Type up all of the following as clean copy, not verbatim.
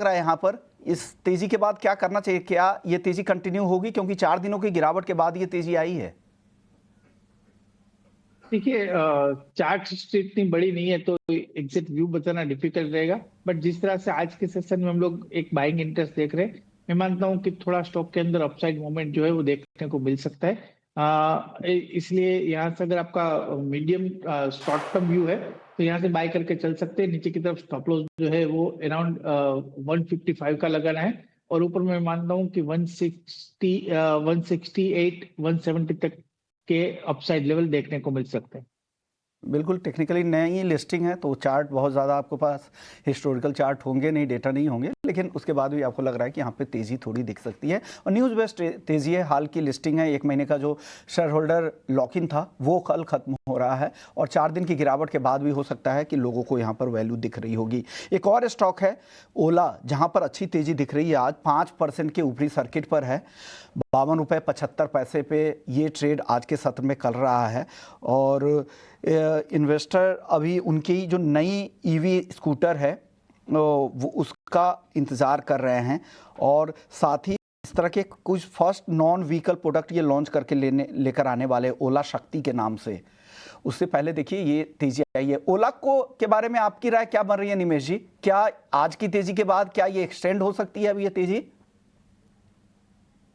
रहा है यहाँ पर इस तेजी के बाद क्या करना चाहिए? क्या ये तेजी कंटिन्यू होगी, क्योंकि 4 दिनों की गिरावट के बाद ये तेजी आई है? देखिए, चार्ट इतनी बड़ी नहीं है तो एग्जैक्ट व्यू बताना डिफिकल्ट रहेगा। बट जिस तरह से आज के सेशन में हम लोग एक बाइंग इंटरेस्ट देख रहे हैं, मैं मानता हूं कि थोड़ा स्टॉक के अंदर अपसाइड मोमेंट जो है वो देखने को मिल सकता है। इसलिए यहाँ से अगर आपका मीडियम शॉर्ट टर्म व्यू है तो यहाँ से बाय करके चल सकते हैं। नीचे की तरफ स्टॉप लॉस जो है वो अराउंड 155 का लगाना है, और ऊपर मैं मानता हूँ कि 160 168 170 तक के अपसाइड लेवल देखने को मिल सकते हैं। बिल्कुल, टेक्निकली नई लिस्टिंग है तो चार्ट बहुत ज़्यादा आपके पास हिस्टोरिकल चार्ट होंगे नहीं, डेटा नहीं होंगे, लेकिन उसके बाद भी आपको लग रहा है कि यहाँ पे तेज़ी थोड़ी दिख सकती है और न्यूज़ बेस्ड तेज़ी है। हाल की लिस्टिंग है, 1 महीने का जो शेयर होल्डर लॉक इन था वो कल खत्म हो रहा है और 4 दिन की गिरावट के बाद भी हो सकता है कि लोगों को यहाँ पर वैल्यू दिख रही होगी। एक और स्टॉक है ओला, जहाँ पर अच्छी तेज़ी दिख रही है। आज 5% के ऊपरी सर्किट पर है, 52.75 पे ये ट्रेड आज के सत्र में कर रहा है और इन्वेस्टर अभी उनकी जो नई ईवी स्कूटर है वो उसका इंतज़ार कर रहे हैं और साथ ही इस तरह के कुछ फर्स्ट नॉन व्हीकल प्रोडक्ट ये लॉन्च करके लेकर आने वाले ओला शक्ति के नाम से। उससे पहले देखिए ये तेजी आई है। ओला को के बारे में आपकी राय क्या बन रही है निमेश जी? क्या आज की तेजी के बाद क्या ये एक्सटेंड हो सकती है अभी ये तेजी?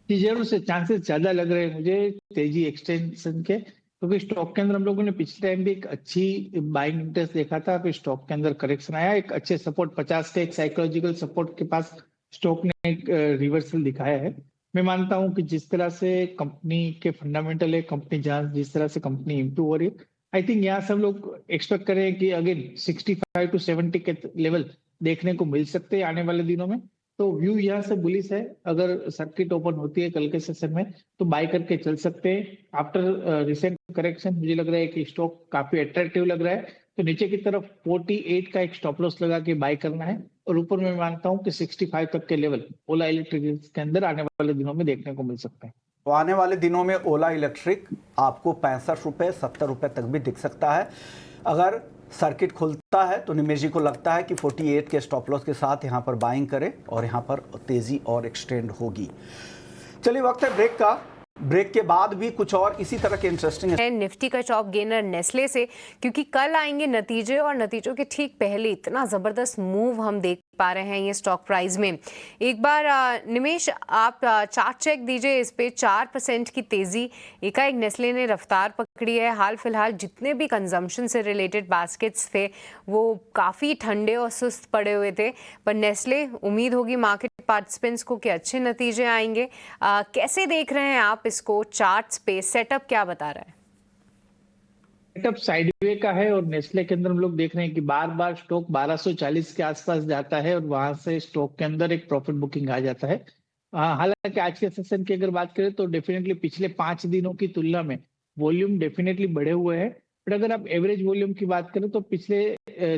जी जरूर से चांसेस ज्यादा लग रहे हैं मुझे तेजी एक्सटेंशन के, क्योंकि स्टॉक के अंदर हम लोगों ने पिछले टाइम भी एक अच्छी बाइंग इंटरेस्ट देखा था, फिर स्टॉक के अंदर करेक्शन आया, एक अच्छे सपोर्ट 50 के एक साइकोलॉजिकल सपोर्ट के पास स्टॉक ने एक रिवर्सल दिखाया है। मैं मानता हूं कि जिस तरह से कंपनी के फंडामेंटल है, कंपनी जहां जिस तरह से कंपनी इंप्रूव हो रही है, आई थिंक यहाँ से हम लोग एक्सपेक्ट करें कि अगेन 65 to 70 के लेवल देखने को मिल सकते हैं आने वाले दिनों में। तो व्यू यहाँ से बुलिश है। अगर सर्किट ओपन होती है कल के सेशन में तो बाय करके चल सकते हैं। आफ्टर रिसेंट करेक्शन मुझे लग रहा है कि स्टॉक काफी अट्रैक्टिव लग रहा है, तो नीचे की तरफ 48 का एक स्टॉप लॉस लगा के बाय करना है, और ऊपर मैं मानता हूँ कि 65 तक के लेवल ओला इलेक्ट्रिक के अंदर आने वाले दिनों में देखने को मिल सकते हैं। तो आने वाले दिनों में ओला इलेक्ट्रिक आपको 65 रुपये 70 रुपये तक भी दिख सकता है। अगर सर्किट खुलता है तो निमेश जी को लगता है कि 48 के स्टॉप लॉस के साथ यहाँ पर बाइंग करें और यहाँ पर तेज़ी और एक्सटेंड होगी। चलिए वक्त है ब्रेक का। ब्रेक के बाद भी कुछ और इसी तरह के इंटरेस्टिंग है निफ्टी का टॉप गेनर नेस्ले से, क्योंकि कल आएंगे नतीजे और नतीजों के ठीक पहले इतना ज़बरदस्त मूव हम देख पा रहे हैं ये स्टॉक प्राइस में। एक बार निमेश आप चार्ट चेक दीजिए, इस पे 4% की तेज़ी एकाएक नेस्ले ने रफ्तार पकड़ी है। हाल फिलहाल जितने भी कंजम्पशन से रिलेटेड बास्केट्स थे वो काफ़ी ठंडे और सुस्त पड़े हुए थे, पर नेस्ले उम्मीद होगी मार्केट पार्टिसिपेंट्स को कि अच्छे नतीजे आएंगे। कैसे देख रहे हैं आप इसको? चार्ट्स पे सेटअप क्या बता रहा है? सेटअप साइडवे का है और नेस्ले के अंदर हम लोग देख रहे हैं कि बार बार स्टॉक 1240 के आसपास जाता है और वहां से स्टॉक के अंदर एक प्रॉफिट बुकिंग आ जाता है। हालांकि आज के सेशन की अगर बात करें तो डेफिनेटली पिछले 5 दिनों की तुलना में वॉल्यूम डेफिनेटली बढ़े हुए हैं। बट अगर आप एवरेज वॉल्यूम की बात करें तो पिछले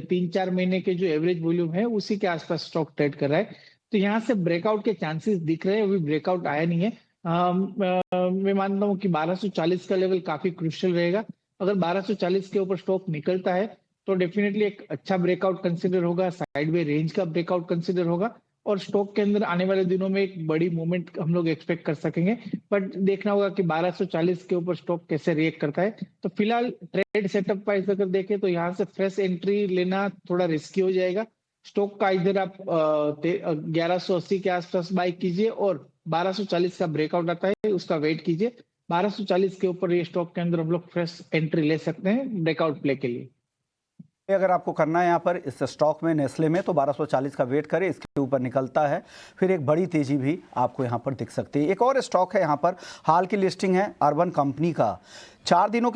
3-4 महीने के जो एवरेज वॉल्यूम है उसी के आसपास स्टॉक ट्रेड कर रहा है। तो यहाँ से ब्रेकआउट के चांसेस दिख रहे हैं, अभी ब्रेकआउट आया नहीं है। मैं मानता हूँ कि 1240 का लेवल काफी क्रुशियल रहेगा। अगर 1240 के ऊपर स्टॉक निकलता है तो डेफिनेटली एक अच्छा ब्रेकआउट कंसिडर होगा, साइडवे रेंज का ब्रेकआउट कंसिडर होगा, और स्टॉक के अंदर आने वाले दिनों में एक बड़ी मूवमेंट हम लोग एक्सपेक्ट कर सकेंगे। बट देखना होगा कि 1240 के ऊपर स्टॉक कैसे रिएक्ट करता है। तो फिलहाल ट्रेड सेटअप वाइज अगर देखें तो यहाँ से फ्रेश एंट्री लेना थोड़ा रिस्की हो जाएगा। स्टॉक का इधर आप 1180 के आसपास बाय कीजिए और 1240 का ब्रेकआउट आता है उसका वेट कीजिए। 1240 के ऊपर ये स्टॉक के अंदर हम लोग फ्रेश एंट्री ले सकते हैं ब्रेकआउट प्ले के लिए। अगर आपको करना है यहाँ पर इस स्टॉक में नेस्ले में तो 1240 का वेट करें, इसके ऊपर निकलता है फिर एक बड़ी तेजी भी आपको यहाँ पर दिख सकती है। एक और स्टॉक है यहाँ पर, हाल की लिस्टिंग है अर्बन कंपनी का। 4 दिनों